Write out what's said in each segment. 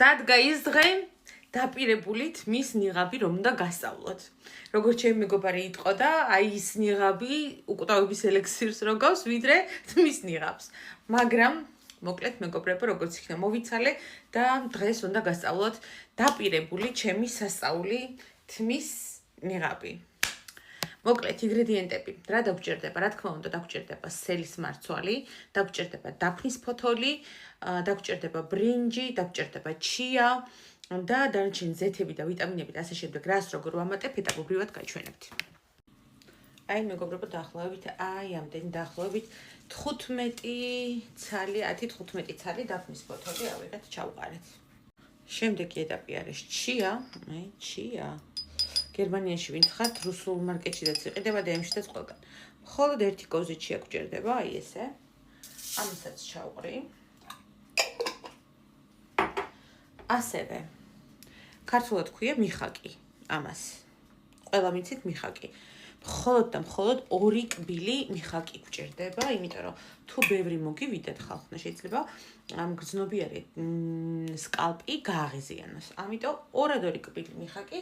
დადგა ის დღე დაპირებულით მის ნიღაბი რომ უნდა გასწავლოთ. როგორც ჩემი მეგობარი იტყოდა და აი ის ნიღაბი უკვდავების ელექსირს რო გავს, ვიდრე თმის ნიღაბს. მაგრამ მოკლედ მეგობრებო, როგორც იქნა მოვიცალე და დღეს უნდა გასწავლოთ დაპირებული ჩემი სასწაული თმის ნიღაბი. მოკლედ ინგრედიენტები. რა დაგჭირდება? რა თქმა უნდა, დაგჭირდება სელის მარცვალი, დაგჭირდება დაფნის ფოთოლი, დაგჭირდება ბრინჯი, დაგჭირდება ჩია და დანარჩენი ზეთები და ვიტამინები და ასე შემდეგ. რას როგორ ვამატებ, ეტაპობრივად გაჩვენებთ. აი მეგობრებო, დაახლოებით ამდენი დაახლოებით 15 ცალი, 10-15 ცალი დაფნის ფოთოლი ავიღეთ, ჩავყარეთ. შემდეგი ეტაპი არის ჩია, ჩია. გერმანიაში ვინც ხართ, რუსულ მარკეტშიდაც იყიდება და ემშიდაც ყველგან. მხოლოდ ერთი კოზი ჩია გვჭირდება, აი ესე. ამასაც ჩავყრი. ასევე ქართულად ქვია მიხაკი ამას. ყველა მიცით მიხაკი. მხოლოდ და მხოლოდ 2 კბილი მიხაკი გვჭირდება, იმიტომ რომ თუ ბევრი მოგივიდეთ ხალხნა შეიძლება ამ გრძნობიარე სკალპი გააღიზიანოს. ამიტომ 2 კბილი მიხაკი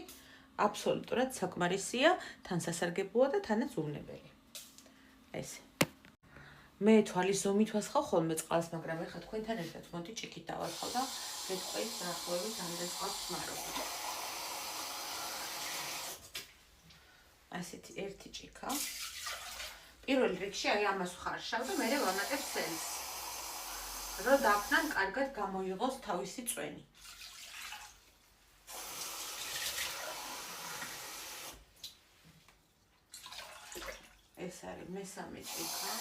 აბსოლუტურად საკმარისია, თან სასარგებლოა და თანაც უვნებელი. ესე. მე თვალის ზომით ვასხავ ხოლმე წყალს, მაგრამ ეხლა თქვენთან ერთად მოდი ჭიქით დავასხავ და მეთყვით დაახლოებით ამდენ წყალს ვმარობ. ასეთი ერთი ჭიქა. პირველ რიგში აი ამას ვხარშავ და მერე ვამატებ სელს. რომ დაფნან კარგად გამოიღოს თავისი წვენი. ეს არის მესამე ჭიქა.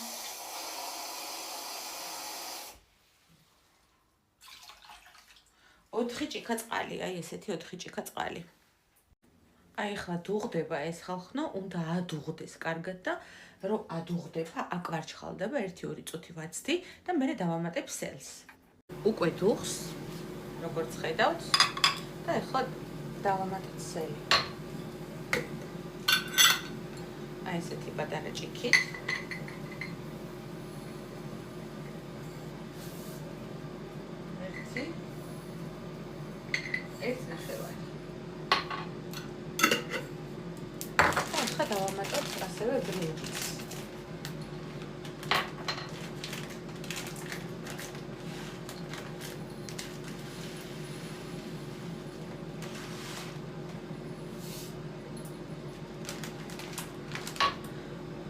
ოთხი ჭიქა წყალი, აი ესეთი 4 ჭიქა წყალი. აი ახლა დუღდება ეს ხალხნო, უნდა ადუღდეს კარგად და რომ ადუღდება, აქ ვარჩხალდება 1-2 წუთი ვაცდი და მერე დავამატებ სელს. უკვე დუღს, როგორც ხედავთ და ახლა დავამატებ სელი. აი ესეთი პატარა ჭიქით. ეს ნახევარი. ახლა დავამატებ ასევე ბრინჯს.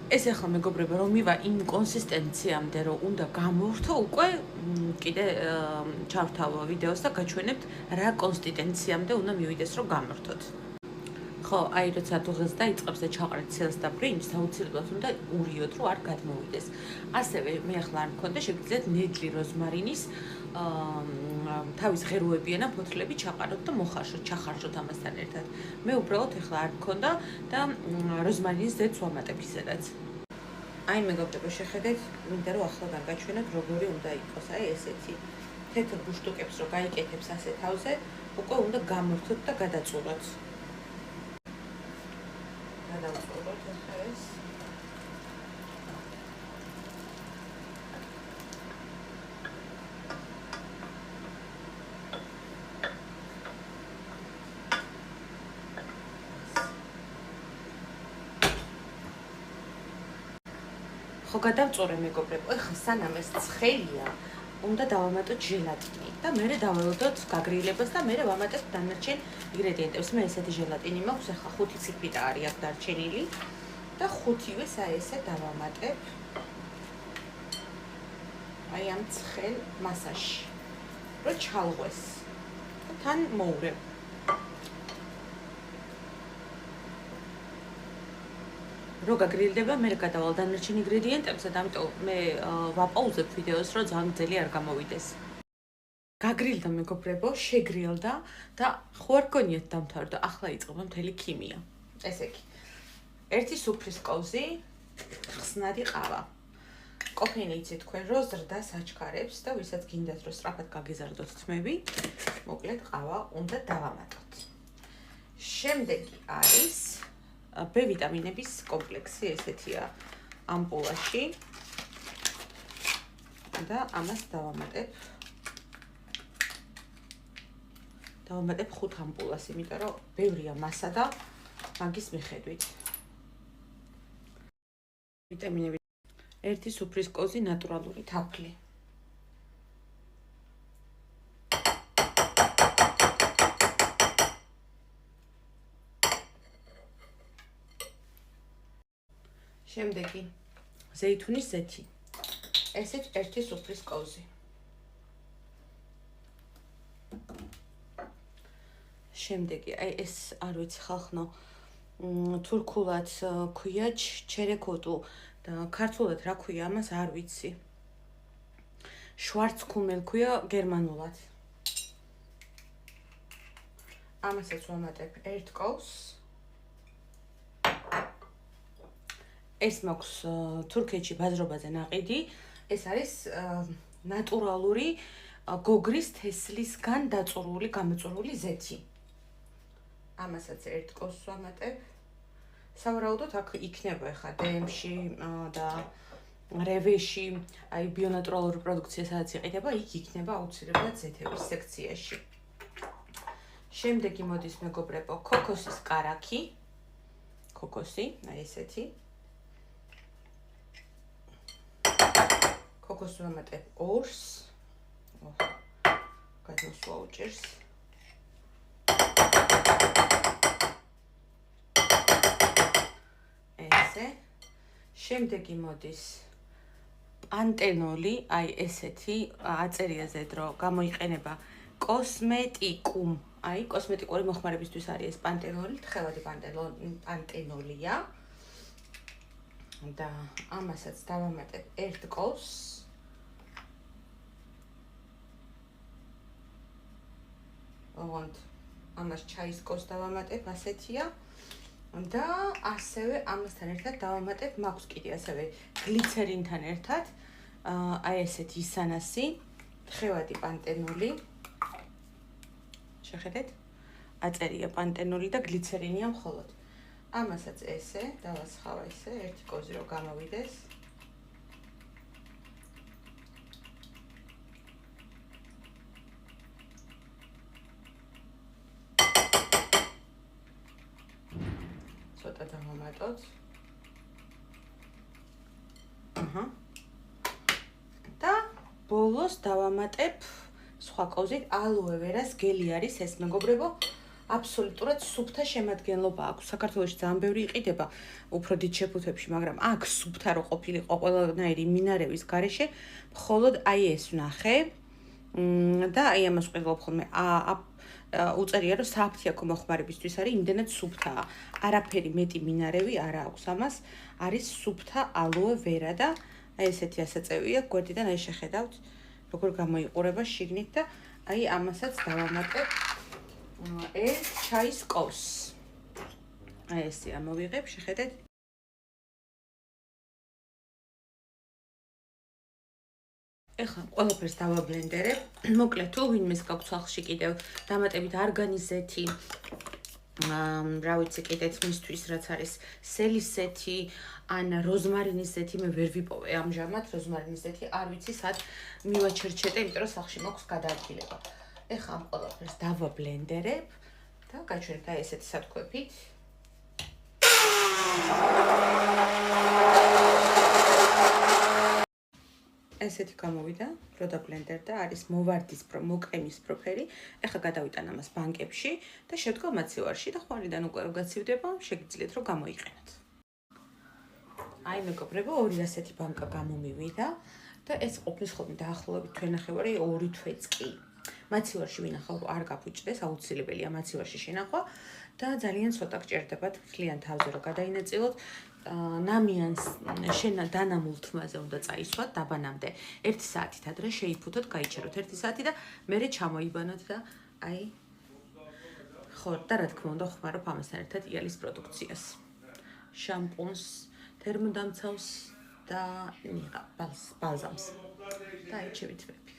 ეს ახლა მეგობრებო რომ მივა იმ კონსისტენციამდე რომ უნდა გამოვრთო, უკვე კიდე ჩავთავ ვიდეოს და გაჩვენებთ რა კონსისტენციამდე უნდა მივიდეს რომ გამოვრთოთ. ხო, აი როცა დუღს დაიწყებს და ჩაყრეთ სელს და ბრინჯს, აუცილებლად უნდა ურიოთ რომ არ გადმოვიდეს. ასევე მე ახლა არ მქონდა, შეგიძლიათ ნედლი როზმარინის თავის ღეროებიანა ფოთლები ჩაყაროთ და მოხარშოთ, ჩახარშოთ ამასთან ერთად. მე უბრალოდ ახლა არ მქონდა და როზმარინის ზეთს ვამატებ ისედაც. აი მეგობრებო, შეხედეთ, მინდა რომ ახლოდან გაჩვენოთ როგორი უნდა იყოს. აი ესეთი თეთრ ბუშტუკებს რო გაიკეთებს ასე თავზე, უკვე უნდა გამორთოთ და გადაწუროთ. გადავწუროთ ახლა ეს. ხო გადავწურე მეგობრებო, ეხლა სანამ ეს ცხელია, უნდა დავამატოთ ჟელატინი და მერე დაველოდოთ გაგრილებას და მერე ვამატებ დანარჩენ ინგრედიენტებს. მე ესეთი ჟელატინი მაქვს, ეხლა 5 ციფრიტა არის აქ დარჩენილი და 5-ვეს აი ესე დავამატებ. აი ამ ცხელ მასაში. რომ ჩალღვეს. თან მოურევ. რო გაგრილდება, მე გადავალ დანარჩენ ინგრედიენტებზე და ამიტომ მე ვაპაუზებ ვიდეოს, რომ ძალიან ძელი არ გამოვიდეს. გაგრილდა მეგობრებო, შეგრილდა და ხო არ გონიათ დამთავრდა, ახლა იწყება მთელი ქიმია. ესე იგი. 1 სუფრის კოვზი, ხსნადი ყავა. კოფეინი იცით თქვენ რო ზრდას აჩქარებს და ვისაც გინდათ რომ სწრაფად გაგეზარდოთ თმები, მოკლედ ყავა უნდა დავამატოთ. შემდეგი არის B ვიტამინების კომპლექსი, ესეთია ამპულაში და ამას დავამატებ დავამატებ 5 ამპულას, იმიტომ რომ ბევრია მასა და მაგის მიხედვით. ვიტამინები. 1 სუფრის კოზი ნატურალური თაფლი. შემდეგი ზეითუნის ზეთი. ესეც 1 სუფრის კოზი. შემდეგი, აი ეს არ ვიცი ხალხნო თურქულად ქვია ჩერეკოტუ და ქართულად რა ქვია ამას არ ვიცი. შვარცკუმელ ქვია გერმანულად. ამასაც ვამატებ 1 კოვს. ეს მაქვს თურქეთში ბაზრობაზე ნაყიდი. ეს არის ნატურალური გოგრის თესლისგან გამოწურული ზეთი. ამასაც 1 კოვს ვამატებ. სავარაუდოდ აქ იქნება ხა დემში და რევეში, აი ბიონატურალური პროდუქცია სადაც იყიდება, იქ იქნება აუცილებლად ზეთების სექციაში. შემდეგი მოდის მეგობრებო, ქოქოსის კარაქი. ქოქოსი, აი ესეთი. ქოქოსს ვამატებ 2-ს. გადმოსვლა უჭერს. შემდეგი მოდის პანტენოლი, აი ესეთი აწერია ზედ რომ გამოიყენება კოსმეტიკუმ. აი კოსმეტიკური მოხმარებისთვის არის ეს პანტენოლი, თხევადი პანტენოლია. და ამასაც დავამატებ 1 კოვს. ოღონდ ამას ჩაის კოვს დავამატებ, ასეთია. და ასევე ამასთან ერთად დავამატებ, მაქვს კიდე ასევე გლიცერინთან ერთად, აი ესეთი ისანასი, თხევადი პანტენოლი. შეხედეთ? აწერია პანტენოლი და გლიცერინია მხოლოდ. ამასაც ესე, დავასხავ ესე, 1 კოზი რომ გამოვიდეს. ცოტა დავამატოთ. და ბოლოს დავამატებ სხვა კოზით ალოე ვერას გელი არის ეს მეგობრებო. აბსოლუტურად სუფთა შემადგენლობა აქვს. საქართველოში ძალიან ბევრი იყიდება უფრო დიდ შეფუთებში, მაგრამ აქ სუფთა რო ყოფილიყო ყველანაირი მინარევის გარეშე, მხოლოდ აი ეს ვნახე. და აი ამას ვყიდულობ ხოლმე. უწერია რომ საფთიაქო მოხმარებისთვის არის იმდენად სუფთაა. არაფერი მეტი მინარევი არ აქვს ამას. არის სუფთა ალოე ვერა და აი ესეთი ასაწევია. გვერდიდან აი შეხედავთ როგორ გამოიყურება შიგნით და აი ამასაც დავამატებ 1 ჩაის კოვს. აი ესე ამოვიღებ, შეხედეთ. ეხლა ყველაფერს დავაბლენდერებ. მოკლედ თუ ვინმეს გაქვს ახში კიდევ დამატებით არგანიზეთი, რა ვიცი კიდე თმისთვის რაც არის სელის ზეთი ან როზმარინის ზეთი მე ვერ ვიპოვე ამჟამად როზმარინის ზეთი არ ვიცი სად მივაჩერჩეტე, იმიტომ რომ სახში მაქვს გადაადგილება. ეხლა ამ ყველაფერს დავაბლენდერებ და გაჩვენებთ აი ესეთი სათქვებით. ესეთი გამოვიდა, რო დაბლენდერდა, არის მოვარდის მოკრემის პროფერი. ეხლა გადავიტან ამას ბანკებში და შევდგა მაცივარში და ხვალიდან უკვე რომ გაცივდება, შეგიძლიათ რომ გამოიყენოთ. აი მეგობრებო, 2 ასეთი ბანკა გამომივიდა და ეს ყოფნის ხოლმე დაახლოებით თვენახევარი 2 თვეც კი. მაცივარში ვინახავ არ გაფუჭდეს, აუცილებელია მაცივარში შენახვა და ძალიან ცოტა გჭირდებათ მთლიან თავზე რომ გადაინაწილოთ. ნამიანს დანამულ თმაზე უნდა წაისვათ დაბანამდე 1 საათით ადრე შეიფუთოთ, გაიჩეროთ 1 საათი და მერე ჩამოიბანოთ და აი ხო და რა თქმა უნდა ხმარობ ამასთან ერთად იალის პროდუქციას. შამპუნს, თერმოდამცავს და ბალზამს. და აი ჩემი თვეები.